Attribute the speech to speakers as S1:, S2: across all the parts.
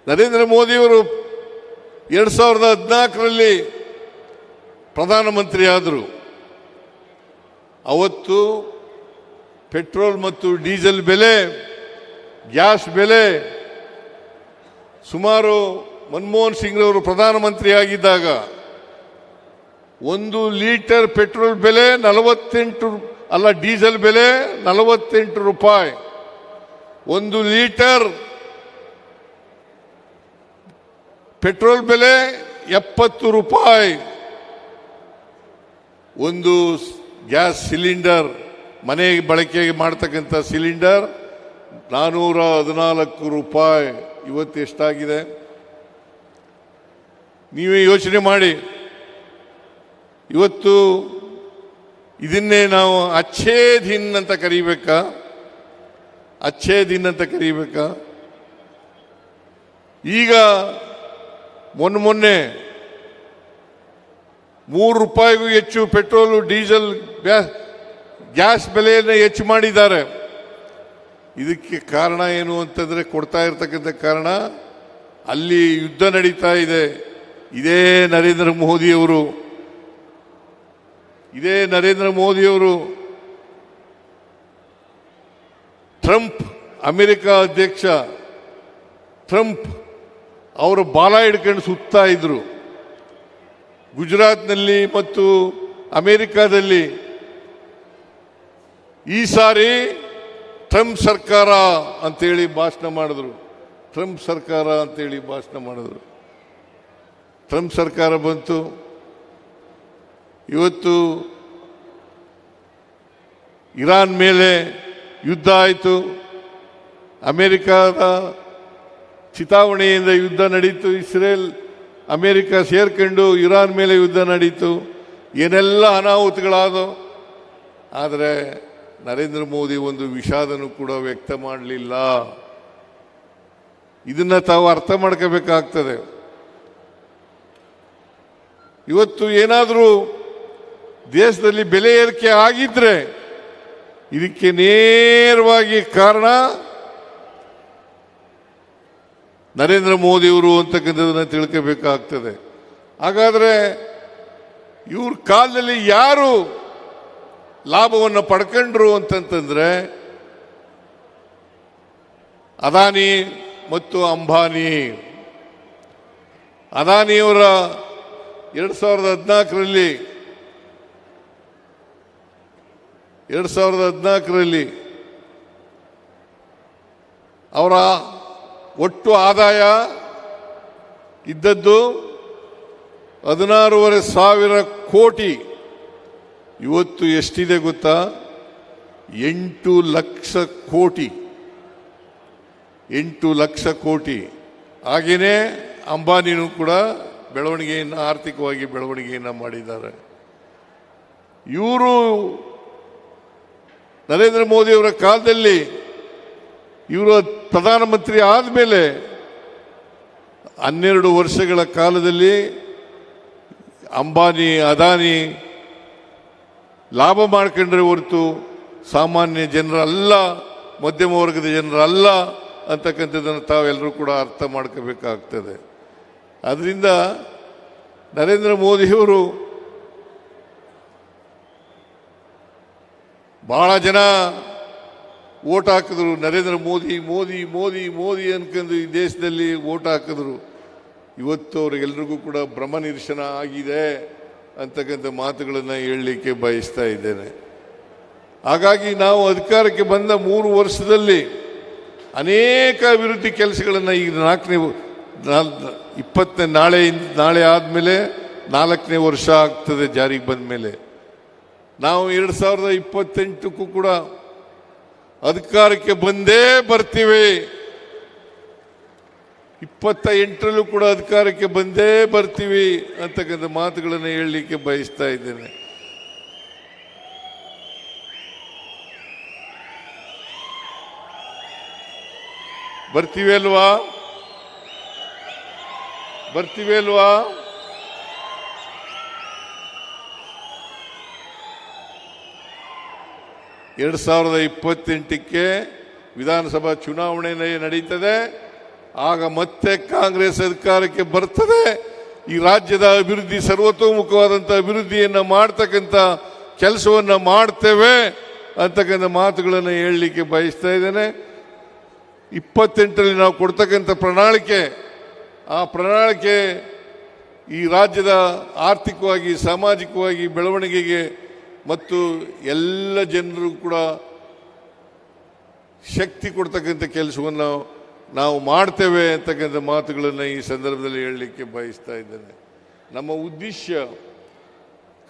S1: ನರೇಂದ್ರ ಮೋದಿಯವರು 2014ರಲ್ಲಿ ಪ್ರಧಾನಮಂತ್ರಿ ಆದರು. ಅವತ್ತು ಪೆಟ್ರೋಲ್ ಮತ್ತು ಡೀಸೆಲ್ ಬೆಲೆ, ಗ್ಯಾಸ್ ಬೆಲೆ ಸುಮಾರು ಮನಮೋಹನ್ ಸಿಂಗ್ ಅವರು ಪ್ರಧಾನಮಂತ್ರಿ ಆಗಿದ್ದಾಗ 1 ಲೀಟರ್ ಪೆಟ್ರೋಲ್ ಬೆಲೆ 48 ಅಲ್ಲ, ಡೀಸೆಲ್ ಬೆಲೆ 48 ರೂಪಾಯಿ. 1 ಲೀಟರ್ ಪೆಟ್ರೋಲ್ ಬೆಲೆ 70 ರೂಪಾಯಿ. ಒಂದು ಗ್ಯಾಸ್ ಸಿಲಿಂಡರ್, ಮನೆ ಬಳಕೆಗೆ ಮಾಡ್ತಕ್ಕಂಥ ಸಿಲಿಂಡರ್ 414 ರೂಪಾಯಿ. ಇವತ್ತು ಎಷ್ಟಾಗಿದೆ ನೀವೇ ಯೋಚನೆ ಮಾಡಿ. ಇವತ್ತು ಇದನ್ನೇ ನಾವು ಅಚ್ಛೇ ದಿನ್ ಅಂತ ಕರೀಬೇಕಾ? ಅಚ್ಛೇ ದಿನ್ ಅಂತ ಕರೀಬೇಕಾ? ಈಗ ಮೊನ್ನೆ 3 ರೂಪಾಯಿಗೂ ಹೆಚ್ಚು ಪೆಟ್ರೋಲು, ಡೀಸೆಲ್, ಗ್ಯಾಸ್ ಬೆಲೆಯನ್ನು ಹೆಚ್ಚು ಮಾಡಿದ್ದಾರೆ. ಇದಕ್ಕೆ ಕಾರಣ ಏನು ಅಂತಂದ್ರೆ, ಕೊಡ್ತಾ ಇರತಕ್ಕಂಥ ಕಾರಣ ಅಲ್ಲಿ ಯುದ್ಧ ನಡೀತಾ ಇದೆ. ಇದೇ ನರೇಂದ್ರ ಮೋದಿಯವರು ಟ್ರಂಪ್, ಅಮೆರಿಕ ಅಧ್ಯಕ್ಷ ಟ್ರಂಪ್ ಅವರು ಬಾಲ ಹಿಡ್ಕೊಂಡು ಸುತ್ತಾ ಇದ್ರು. ಗುಜರಾತ್ನಲ್ಲಿ ಮತ್ತು ಅಮೆರಿಕಾದಲ್ಲಿ ಈ ಸಾರಿ ಟ್ರಂಪ್ ಸರ್ಕಾರ ಅಂತೇಳಿ ಭಾಷಣ ಮಾಡಿದ್ರು. ಟ್ರಂಪ್ ಸರ್ಕಾರ ಬಂತು. ಇವತ್ತು ಇರಾನ್ ಮೇಲೆ ಯುದ್ಧ ಆಯಿತು. ಅಮೆರಿಕದ ಚಿತಾವಣೆಯಿಂದ ಯುದ್ಧ ನಡೀತು. ಇಸ್ರೇಲ್ ಅಮೆರಿಕ ಸೇರ್ಕೊಂಡು ಇರಾನ್ ಮೇಲೆ ಯುದ್ಧ ನಡೀತು. ಏನೆಲ್ಲ ಅನಾಹುತಗಳಾದವು. ಆದರೆ ನರೇಂದ್ರ ಮೋದಿ ಒಂದು ವಿಷಾದನೂ ಕೂಡ ವ್ಯಕ್ತ ಮಾಡಲಿಲ್ಲ. ಇದನ್ನ ತಾವು ಅರ್ಥ ಮಾಡ್ಕೋಬೇಕಾಗ್ತದೆ. ಇವತ್ತು ಏನಾದರೂ ದೇಶದಲ್ಲಿ ಬೆಲೆ ಏರಿಕೆ ಆಗಿದ್ರೆ ಇದಕ್ಕೆ ನೇರವಾಗಿ ಕಾರಣ ನರೇಂದ್ರ ಮೋದಿಯವರು ಅಂತಕ್ಕಂಥದ್ದನ್ನು ತಿಳ್ಕೋಬೇಕಾಗ್ತದೆ. ಹಾಗಾದರೆ ಇವ್ರ ಕಾಲದಲ್ಲಿ ಯಾರು ಲಾಭವನ್ನು ಪಡ್ಕೊಂಡ್ರು ಅಂತಂತಂದ್ರೆ ಅದಾನಿ ಮತ್ತು ಅಂಬಾನಿ. ಅದಾನಿಯವರ 2014ರಲ್ಲಿ ಅವರ ಒಟ್ಟು ಆದಾಯ ಇದ್ದದ್ದು 16,500 ಕೋಟಿ. ಇವತ್ತು ಎಷ್ಟಿದೆ ಗೊತ್ತಾ? 8 ಲಕ್ಷ ಕೋಟಿ. 8 ಲಕ್ಷ ಕೋಟಿ. ಹಾಗೇನೆ ಅಂಬಾನಿನೂ ಕೂಡ ಆರ್ಥಿಕವಾಗಿ ಬೆಳವಣಿಗೆಯನ್ನು ಮಾಡಿದ್ದಾರೆ. ಇವರು ನರೇಂದ್ರ ಮೋದಿಯವರ ಕಾಲದಲ್ಲಿ ಇವರು ಪ್ರಧಾನಮಂತ್ರಿ ಆದಮೇಲೆ 12 ವರ್ಷಗಳ ಕಾಲದಲ್ಲಿ ಅಂಬಾನಿ, ಅದಾನಿ ಲಾಭ ಮಾಡ್ಕೊಂಡ್ರೆ ಹೊರತು ಸಾಮಾನ್ಯ ಜನರಲ್ಲ, ಮಧ್ಯಮ ವರ್ಗದ ಜನರಲ್ಲ ಅಂತಕ್ಕಂಥದ್ದನ್ನು ತಾವೆಲ್ಲರೂ ಕೂಡ ಅರ್ಥ ಮಾಡ್ಕೋಬೇಕಾಗ್ತದೆ. ಅದರಿಂದ ನರೇಂದ್ರ ಮೋದಿಯವರು ಬಹಳ ಜನ ಓಟ್ ಹಾಕಿದ್ರು. ನರೇಂದ್ರ ಮೋದಿ ಮೋದಿ ಮೋದಿ ಮೋದಿ ಅನ್ಕೊಂಡು ಈ ದೇಶದಲ್ಲಿ ಓಟ್ ಹಾಕಿದ್ರು. ಇವತ್ತು ಅವ್ರಿಗೆಲ್ರಿಗೂ ಕೂಡ ಭ್ರಮ ನಿರಸನ ಆಗಿದೆ ಅಂತಕ್ಕಂಥ ಮಾತುಗಳನ್ನು ಹೇಳಲಿಕ್ಕೆ ಬಯಸ್ತಾ ಇದ್ದೇನೆ. ಹಾಗಾಗಿ ನಾವು ಅಧಿಕಾರಕ್ಕೆ ಬಂದ 3 ವರ್ಷದಲ್ಲಿ ಅನೇಕ ಅಭಿವೃದ್ಧಿ ಕೆಲಸಗಳನ್ನು ಈಗ ನಾಳೆ ಆದಮೇಲೆ 4ನೇ ವರ್ಷ ಆಗ್ತದೆ ಜಾರಿಗೆ ಬಂದ ಮೇಲೆ. ನಾವು 2028ಕ್ಕೂ ಕೂಡ ಅಧಿಕಾರಕ್ಕೆ ಬಂದೇ ಬರ್ತೀವಿ. 28ರಲ್ಲೂ ಕೂಡ ಅಧಿಕಾರಕ್ಕೆ ಬಂದೇ ಬರ್ತೀವಿ ಅಂತಕ್ಕಂಥ ಮಾತುಗಳನ್ನು ಹೇಳಲಿಕ್ಕೆ ಬಯಸ್ತಾ ಇದ್ದೇನೆ. ಬರ್ತೀವಿ ಅಲ್ವಾ? 2028ಕ್ಕೆ ವಿಧಾನಸಭಾ ಚುನಾವಣೆ ನಡೀತದೆ. ಆಗ ಮತ್ತೆ ಕಾಂಗ್ರೆಸ್ ಅಧಿಕಾರಕ್ಕೆ ಬರ್ತದೆ. ಈ ರಾಜ್ಯದ ಅಭಿವೃದ್ಧಿ, ಸರ್ವತೋಮುಖವಾದಂಥ ಅಭಿವೃದ್ಧಿಯನ್ನು ಮಾಡ್ತಕ್ಕಂಥ ಕೆಲಸವನ್ನು ಮಾಡ್ತೇವೆ ಅಂತಕ್ಕಂಥ ಮಾತುಗಳನ್ನು ಹೇಳಲಿಕ್ಕೆ ಬಯಸ್ತಾ ಇದ್ದೇನೆ. 28ರಲ್ಲಿ ನಾವು ಕೊಡ್ತಕ್ಕಂಥ ಪ್ರಣಾಳಿಕೆ, ಆ ಪ್ರಣಾಳಿಕೆ ಈ ರಾಜ್ಯದ ಆರ್ಥಿಕವಾಗಿ, ಸಾಮಾಜಿಕವಾಗಿ ಬೆಳವಣಿಗೆಗೆ ಮತ್ತು ಎಲ್ಲ ಜನರು ಕೂಡ ಶಕ್ತಿ ಕೊಡ್ತಕ್ಕಂಥ ಕೆಲಸವನ್ನು ನಾವು ಮಾಡ್ತೇವೆ ಅಂತಕ್ಕಂಥ ಮಾತುಗಳನ್ನು ಈ ಸಂದರ್ಭದಲ್ಲಿ ಹೇಳಲಿಕ್ಕೆ ಬಯಸ್ತಾ ಇದ್ದೇನೆ. ನಮ್ಮ ಉದ್ದೇಶ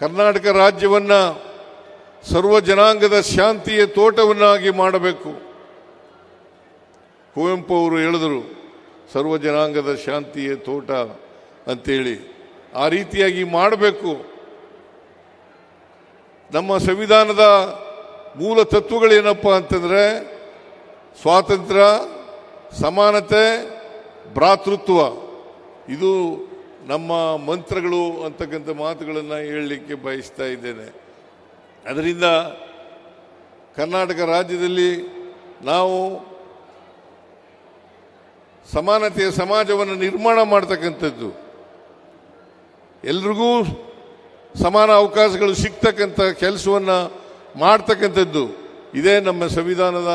S1: ಕರ್ನಾಟಕ ರಾಜ್ಯವನ್ನು ಸರ್ವ ಜನಾಂಗದ ಶಾಂತಿಯ ತೋಟವನ್ನಾಗಿ ಮಾಡಬೇಕು. ಕುವೆಂಪು ಅವರು ಹೇಳಿದರು, ಸರ್ವ ಜನಾಂಗದ ಶಾಂತಿಯ ತೋಟ ಅಂತೇಳಿ. ಆ ರೀತಿಯಾಗಿ ಮಾಡಬೇಕು. ನಮ್ಮ ಸಂವಿಧಾನದ ಮೂಲ ತತ್ವಗಳೇನಪ್ಪ ಅಂತಂದರೆ ಸ್ವಾತಂತ್ರ್ಯ, ಸಮಾನತೆ, ಭ್ರಾತೃತ್ವ. ಇದು ನಮ್ಮ ಮಂತ್ರಗಳು ಅಂತಕ್ಕಂಥ ಮಾತುಗಳನ್ನು ಹೇಳಲಿಕ್ಕೆ ಬಯಸ್ತಾ ಇದ್ದೇನೆ. ಅದರಿಂದ ಕರ್ನಾಟಕ ರಾಜ್ಯದಲ್ಲಿ ನಾವು ಸಮಾನತೆಯ ಸಮಾಜವನ್ನು ನಿರ್ಮಾಣ ಮಾಡ್ತಕ್ಕಂಥದ್ದು, ಎಲ್ರಿಗೂ ಸಮಾನ ಅವಕಾಶಗಳು ಸಿಗ್ತಕ್ಕಂಥ ಕೆಲಸವನ್ನು ಮಾಡ್ತಕ್ಕಂಥದ್ದು, ಇದೇ ನಮ್ಮ ಸಂವಿಧಾನದ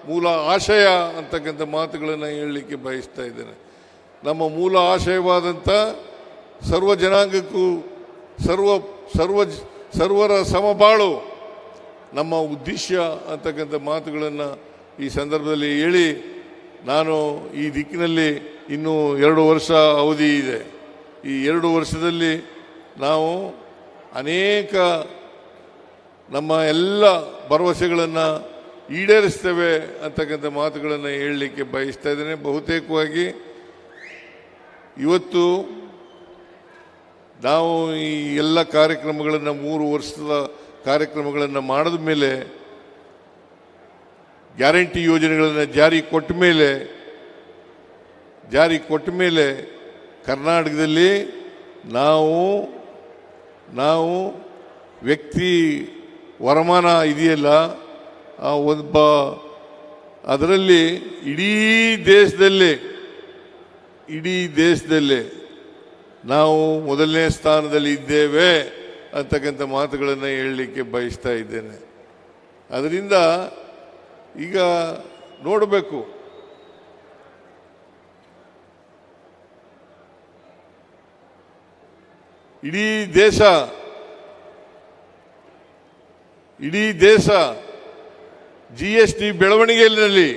S1: ಮೂಲ ಆಶಯ ಅಂತಕ್ಕಂಥ ಮಾತುಗಳನ್ನು ಹೇಳಲಿಕ್ಕೆ ಬಯಸ್ತಾ ಇದ್ದೇನೆ. ನಮ್ಮ ಮೂಲ ಆಶಯವಾದಂಥ ಸರ್ವ ಜನಾಂಗಕ್ಕೂ ಸರ್ವರ ಸಮಬಾಳು ನಮ್ಮ ಉದ್ದೇಶ ಅಂತಕ್ಕಂಥ ಮಾತುಗಳನ್ನು ಈ ಸಂದರ್ಭದಲ್ಲಿ ಹೇಳಿ, ನಾನು ಈ ದಿಕ್ಕಿನಲ್ಲಿ ಇನ್ನೂ 2 ವರ್ಷ ಅವಧಿ ಇದೆ. ಈ 2 ವರ್ಷದಲ್ಲಿ ನಾವು ಅನೇಕ ನಮ್ಮ ಎಲ್ಲ ಭರವಸೆಗಳನ್ನು ಈಡೇರಿಸ್ತೇವೆ ಅಂತಕ್ಕಂಥ ಮಾತುಗಳನ್ನು ಹೇಳಲಿಕ್ಕೆ ಬಯಸ್ತಾ ಇದ್ದೇನೆ. ಬಹುತೇಕವಾಗಿ ಇವತ್ತು ನಾವು ಈ ಎಲ್ಲ ಕಾರ್ಯಕ್ರಮಗಳನ್ನು 3 ವರ್ಷದ ಕಾರ್ಯಕ್ರಮಗಳನ್ನು ಮಾಡಿದ ಮೇಲೆ, ಗ್ಯಾರಂಟಿ ಯೋಜನೆಗಳನ್ನು ಜಾರಿ ಕೊಟ್ಟ ಮೇಲೆ ಕರ್ನಾಟಕದಲ್ಲಿ ನಾವು ವ್ಯಕ್ತಿ ವರಮಾನ ಇದೆಯಲ್ಲ, ಅದರಲ್ಲಿ ಇಡೀ ದೇಶದಲ್ಲೇ ನಾವು ಮೊದಲನೇ ಸ್ಥಾನದಲ್ಲಿ ಇದ್ದೇವೆ ಅಂತಕ್ಕಂಥ ಮಾತುಗಳನ್ನು ಹೇಳಲಿಕ್ಕೆ ಬಯಸ್ತಾ ಇದ್ದೇನೆ. ಅದರಿಂದ ಈಗ ನೋಡಬೇಕು, ಇಡೀ ದೇಶ GST ಬೆಳವಣಿಗೆಯಲ್ಲಿ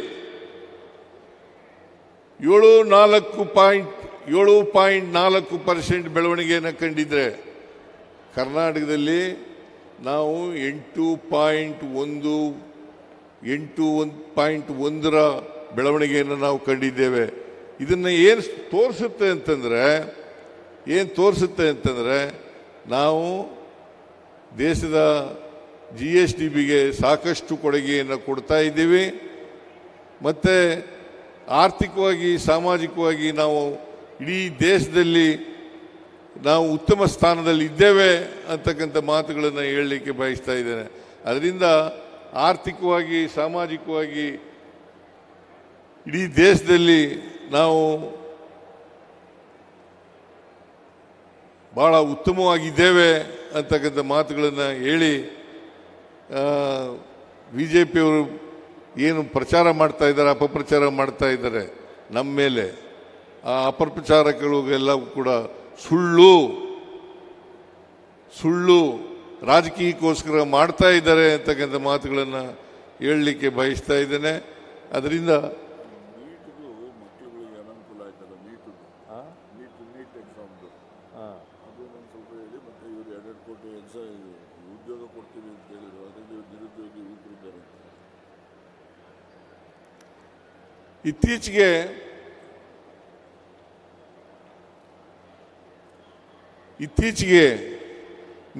S1: 7.4% ಬೆಳವಣಿಗೆಯನ್ನು ಕಂಡಿದ್ರೆ, ಕರ್ನಾಟಕದಲ್ಲಿ ನಾವು 8.1ರ ಬೆಳವಣಿಗೆಯನ್ನು ನಾವು ಕಂಡಿದ್ದೇವೆ. ಇದನ್ನು ಏನು ತೋರಿಸುತ್ತೆ ಅಂತಂದರೆ ನಾವು ದೇಶದ GSTಗೆ ಸಾಕಷ್ಟು ಕೊಡುಗೆಯನ್ನು ಕೊಡ್ತಾ ಇದ್ದೀವಿ. ಮತ್ತು ಆರ್ಥಿಕವಾಗಿ, ಸಾಮಾಜಿಕವಾಗಿ ನಾವು ಇಡೀ ದೇಶದಲ್ಲಿ ನಾವು ಉತ್ತಮ ಸ್ಥಾನದಲ್ಲಿ ಇದ್ದೇವೆ ಅಂತಕ್ಕಂಥ ಮಾತುಗಳನ್ನು ಹೇಳಲಿಕ್ಕೆ ಬಯಸ್ತಾ ಇದ್ದೇನೆ. ಅದರಿಂದ ಆರ್ಥಿಕವಾಗಿ, ಸಾಮಾಜಿಕವಾಗಿ ಇಡೀ ದೇಶದಲ್ಲಿ ನಾವು ಭಾಳ ಉತ್ತಮವಾಗಿದ್ದೇವೆ ಅಂತಕ್ಕಂಥ ಮಾತುಗಳನ್ನು ಹೇಳಿ, BJPಯವರು ಏನು ಪ್ರಚಾರ ಮಾಡ್ತಾ ಇದ್ದಾರೆ, ಅಪಪ್ರಚಾರ ಮಾಡ್ತಾ ಇದ್ದಾರೆ ನಮ್ಮ ಮೇಲೆ, ಆ ಅಪಪ್ರಚಾರಗಳಿಗೆಲ್ಲ ಕೂಡ ಸುಳ್ಳು ರಾಜಕೀಯಕ್ಕೋಸ್ಕರ ಮಾಡ್ತಾ ಇದ್ದಾರೆ ಅಂತಕ್ಕಂಥ ಮಾತುಗಳನ್ನು ಹೇಳಲಿಕ್ಕೆ ಬಯಸ್ತಾ ಇದ್ದೇನೆ. ಅದರಿಂದ
S2: ಉದ್ಯೋಗ ಕೊಡ್ತೀವಿ ಅಂತ ಹೇಳಿದ್ರು, ಅದರಲ್ಲಿ ನಿರುದ್ಯೋಗಿ ಯುವಕರಿದ್ದಾರೆ.
S1: ಇತ್ತೀಚೆಗೆ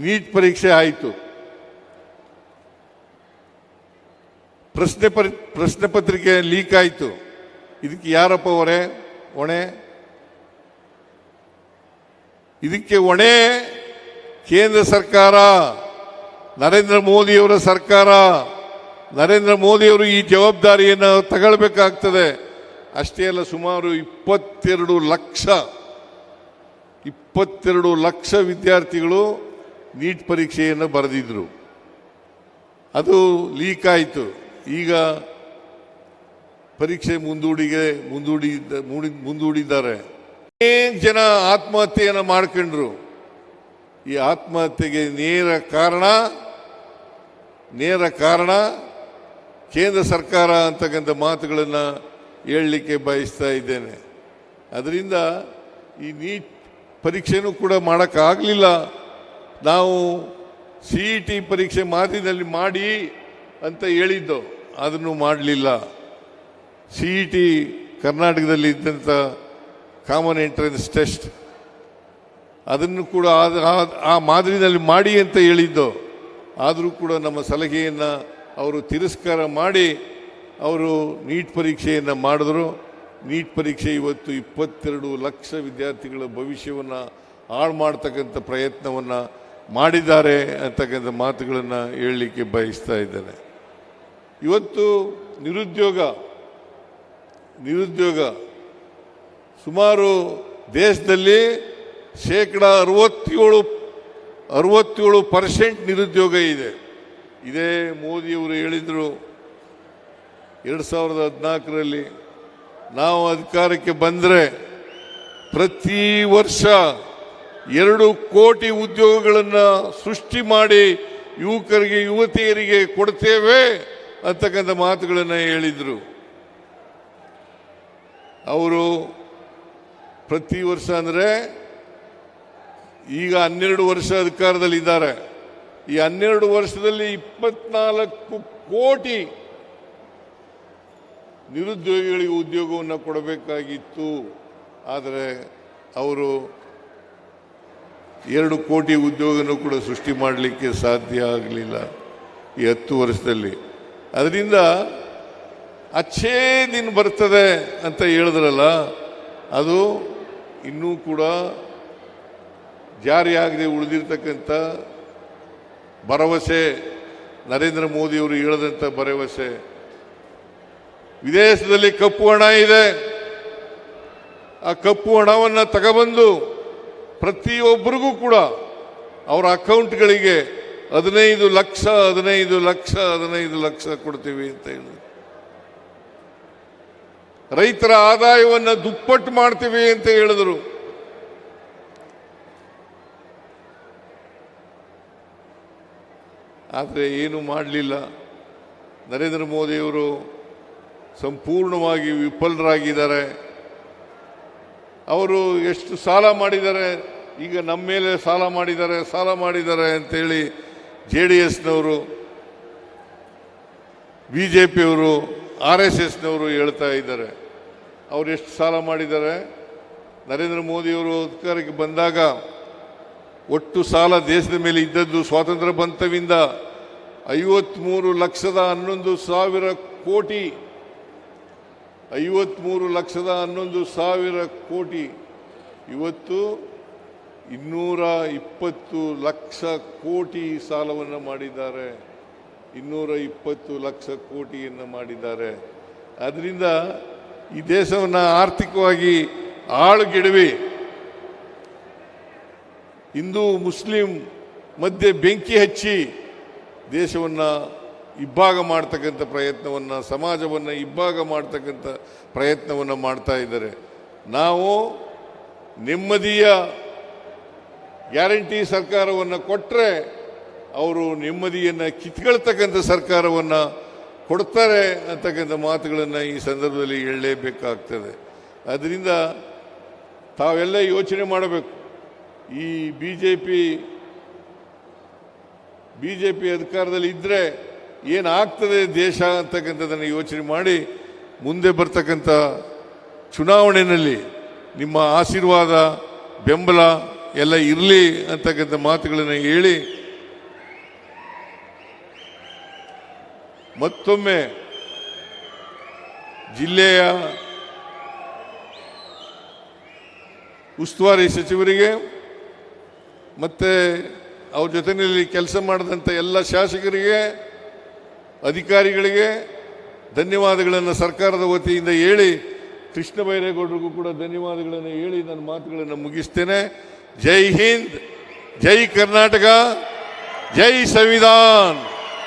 S1: ನೀಟ್ ಪರೀಕ್ಷೆ ಆಯಿತು. ಪ್ರಶ್ನೆ ಪತ್ರಿಕೆ ಲೀಕ್ ಆಯಿತು. ಇದಕ್ಕೆ ಯಾರಪ್ಪ ಹೊಣೆ? ಇದಕ್ಕೆ ಹೊಣೆ ಕೇಂದ್ರ ಸರ್ಕಾರ, ನರೇಂದ್ರ ಮೋದಿಯವರ ಸರ್ಕಾರ. ನರೇಂದ್ರ ಮೋದಿಯವರು ಈ ಜವಾಬ್ದಾರಿಯನ್ನು ತಗೊಳ್ಬೇಕಾಗ್ತದೆ. ಅಷ್ಟೇ ಅಲ್ಲ, ಸುಮಾರು 22 ಲಕ್ಷ ವಿದ್ಯಾರ್ಥಿಗಳು ನೀಟ್ ಪರೀಕ್ಷೆಯನ್ನು ಬರೆದಿದ್ರು. ಅದು ಲೀಕ್ ಆಯಿತು. ಈಗ ಪರೀಕ್ಷೆ ಮುಂದೂಡಿದ್ದಾರೆ. ಅನೇಕ ಜನ ಆತ್ಮಹತ್ಯೆಯನ್ನು ಮಾಡ್ಕೊಂಡ್ರು. ಈ ಆತ್ಮಹತ್ಯೆಗೆ ನೇರ ಕಾರಣ ಕೇಂದ್ರ ಸರ್ಕಾರ ಅಂತಕ್ಕಂಥ ಮಾತುಗಳನ್ನು ಹೇಳಲಿಕ್ಕೆ ಬಯಸ್ತಾ ಇದ್ದೇನೆ. ಅದರಿಂದ ಈ ನೀಟ್ ಪರೀಕ್ಷೆನೂ ಕೂಡ ಮಾಡೋಕ್ಕಾಗಲಿಲ್ಲ. ನಾವು CET ಪರೀಕ್ಷೆ ಮಾದರಿನಲ್ಲಿ ಮಾಡಿ ಅಂತ ಹೇಳಿದ್ದು, ಅದನ್ನು ಮಾಡಲಿಲ್ಲ. CET ಕರ್ನಾಟಕದಲ್ಲಿ ಇದ್ದಂಥ ಕಾಮನ್ ಎಂಟ್ರೆನ್ಸ್ ಟೆಸ್ಟ್, ಅದನ್ನು ಕೂಡ ಆ ಮಾದರಿನಲ್ಲಿ ಮಾಡಿ ಅಂತ ಹೇಳಿದ್ದು. ಆದರೂ ಕೂಡ ನಮ್ಮ ಸಲಹೆಯನ್ನು ಅವರು ತಿರಸ್ಕಾರ ಮಾಡಿ ಅವರು ನೀಟ್ ಪರೀಕ್ಷೆಯನ್ನು ಮಾಡಿದ್ರು. ನೀಟ್ ಪರೀಕ್ಷೆ ಇವತ್ತು 22 ಲಕ್ಷ ವಿದ್ಯಾರ್ಥಿಗಳ ಭವಿಷ್ಯವನ್ನು ಹಾಳು ಮಾಡ್ತಕ್ಕಂಥ ಪ್ರಯತ್ನವನ್ನು ಮಾಡಿದ್ದಾರೆ ಅಂತಕ್ಕಂಥ ಮಾತುಗಳನ್ನು ಹೇಳಲಿಕ್ಕೆ ಬಯಸ್ತಾ ಇದ್ದೇನೆ. ಇವತ್ತು ನಿರುದ್ಯೋಗ ಸುಮಾರು ದೇಶದಲ್ಲಿ 67% ನಿರುದ್ಯೋಗ ಇದೆ. ಇದೇ ಮೋದಿಯವರು ಹೇಳಿದರು 2014ರಲ್ಲಿ ನಾವು ಅಧಿಕಾರಕ್ಕೆ ಬಂದರೆ ಪ್ರತಿ ವರ್ಷ 2 ಕೋಟಿ ಉದ್ಯೋಗಗಳನ್ನು ಸೃಷ್ಟಿ ಮಾಡಿ ಯುವಕರಿಗೆ ಯುವತಿಯರಿಗೆ ಕೊಡ್ತೇವೆ ಅಂತಕ್ಕಂಥ ಮಾತುಗಳನ್ನು ಹೇಳಿದರು. ಅವರು ಪ್ರತಿ ವರ್ಷ ಅಂದರೆ ಈಗ 12 ವರ್ಷ ಅಧಿಕಾರದಲ್ಲಿದ್ದಾರೆ. ಈ 12 ವರ್ಷದಲ್ಲಿ 24 ಕೋಟಿ ನಿರುದ್ಯೋಗಿಗಳಿಗೆ ಉದ್ಯೋಗವನ್ನು ಕೊಡಬೇಕಾಗಿತ್ತು. ಆದರೆ ಅವರು 2 ಕೋಟಿ ಉದ್ಯೋಗನೂ ಕೂಡ ಸೃಷ್ಟಿ ಮಾಡಲಿಕ್ಕೆ ಸಾಧ್ಯ ಆಗಲಿಲ್ಲ ಈ 10 ವರ್ಷದಲ್ಲಿ. ಅದರಿಂದ ಅಚ್ಚೇ ದಿನ ಬರ್ತದೆ ಅಂತ ಹೇಳಿದ್ರಲ್ಲ, ಅದು ಇನ್ನೂ ಕೂಡ ಜಾರಿಯಾಗದೆ ಉಳಿದಿರ್ತಕ್ಕಂಥ ಭರವಸೆ, ನರೇಂದ್ರ ಮೋದಿಯವರು ಹೇಳಿದಂಥ ಭರವಸೆ. ವಿದೇಶದಲ್ಲಿ ಕಪ್ಪು ಹಣ ಇದೆ, ಆ ಕಪ್ಪು ಹಣವನ್ನು ತಗೊಬಂದು ಪ್ರತಿಯೊಬ್ಬರಿಗೂ ಕೂಡ ಅವರ ಅಕೌಂಟ್ಗಳಿಗೆ 15 ಲಕ್ಷ ಕೊಡ್ತೀವಿ ಅಂತ ಹೇಳಿದ್ರು. ರೈತರ ಆದಾಯವನ್ನು ದುಪ್ಪಟ್ಟು ಮಾಡ್ತೀವಿ ಅಂತ ಹೇಳಿದರು. ಆದರೆ ಏನು ಮಾಡಲಿಲ್ಲ. ನರೇಂದ್ರ ಮೋದಿಯವರು ಸಂಪೂರ್ಣವಾಗಿ ವಿಫಲರಾಗಿದ್ದಾರೆ. ಅವರು ಎಷ್ಟು ಸಾಲ ಮಾಡಿದ್ದಾರೆ, ಈಗ ನಮ್ಮ ಮೇಲೆ ಸಾಲ ಮಾಡಿದ್ದಾರೆ ಅಂತೇಳಿ JDSನವರು, BJPಯವರು, RSSನವರು ಹೇಳ್ತಾ ಇದ್ದಾರೆ. ಅವರು ಎಷ್ಟು ಸಾಲ ಮಾಡಿದ್ದಾರೆ? ನರೇಂದ್ರ ಮೋದಿಯವರು ಅಧಿಕಾರಕ್ಕೆ ಬಂದಾಗ ಒಟ್ಟು ಸಾಲ ದೇಶದ ಮೇಲೆ ಇದ್ದದ್ದು ಸ್ವಾತಂತ್ರ್ಯ ಬಂತವಿಂದ 53,11,000 ಕೋಟಿ. 53,11,000 ಕೋಟಿ. ಇವತ್ತು 220 ಲಕ್ಷ ಕೋಟಿ ಸಾಲವನ್ನು ಮಾಡಿದ್ದಾರೆ. 220 ಲಕ್ಷ ಕೋಟಿಯನ್ನು ಮಾಡಿದ್ದಾರೆ. ಅದರಿಂದ ಈ ದೇಶವನ್ನು ಆರ್ಥಿಕವಾಗಿ ಹಾಳುಗೆಡವಿ ಹಿಂದೂ ಮುಸ್ಲಿಂ ಮಧ್ಯೆ ಬೆಂಕಿ ಹಚ್ಚಿ ದೇಶವನ್ನು ಇಬ್ಬಾಗ ಮಾಡ್ತಕ್ಕಂಥ ಪ್ರಯತ್ನವನ್ನು, ಸಮಾಜವನ್ನು ಇಬ್ಬಾಗ ಮಾಡ್ತಕ್ಕಂಥ ಪ್ರಯತ್ನವನ್ನು ಮಾಡ್ತಾ ಇದ್ದಾರೆ. ನಾವು ನೆಮ್ಮದಿಯ ಗ್ಯಾರಂಟಿ ಸರ್ಕಾರವನ್ನು ಕೊಟ್ಟರೆ ಅವರು ನೆಮ್ಮದಿಯನ್ನು ಕಿತ್ಕೊಳ್ತಕ್ಕಂಥ ಸರ್ಕಾರವನ್ನು ಕೊಡ್ತಾರೆ ಅಂತಕ್ಕಂಥ ಮಾತುಗಳನ್ನು ಈ ಸಂದರ್ಭದಲ್ಲಿ ಹೇಳಲೇಬೇಕಾಗ್ತದೆ. ಅದರಿಂದ ತಾವೆಲ್ಲ ಯೋಚನೆ ಮಾಡಬೇಕು. ಈ ಬಿಜೆಪಿ ಅಧಿಕಾರದಲ್ಲಿ ಇದ್ದರೆ ಏನಾಗ್ತದೆ ದೇಶ ಅಂತಕ್ಕಂಥದ್ದನ್ನು ಯೋಚನೆ ಮಾಡಿ ಮುಂದೆ ಬರ್ತಕ್ಕಂಥ ಚುನಾವಣೆಯಲ್ಲಿ ನಿಮ್ಮ ಆಶೀರ್ವಾದ, ಬೆಂಬಲ ಎಲ್ಲ ಇರಲಿ ಅಂತಕ್ಕಂಥ ಮಾತುಗಳನ್ನು ಹೇಳಿ ಮತ್ತೊಮ್ಮೆ ಜಿಲ್ಲೆಯ ಉಸ್ತುವಾರಿ ಸಚಿವರಿಗೆ ಮತ್ತು ಅವ್ರ ಜೊತೆಯಲ್ಲಿ ಕೆಲಸ ಮಾಡಿದಂಥ ಎಲ್ಲ ಶಾಸಕರಿಗೆ, ಅಧಿಕಾರಿಗಳಿಗೆ ಧನ್ಯವಾದಗಳನ್ನು ಸರ್ಕಾರದ ವತಿಯಿಂದ ಹೇಳಿ ಕೃಷ್ಣ ಬೈರೇಗೌಡರಿಗೂ ಕೂಡ ಧನ್ಯವಾದಗಳನ್ನು ಹೇಳಿ ನನ್ನ ಮಾತುಗಳನ್ನು ಮುಗಿಸ್ತೇನೆ. ಜೈ ಹಿಂದ್, ಜೈ ಕರ್ನಾಟಕ, ಜೈ ಸಂವಿಧಾನ್.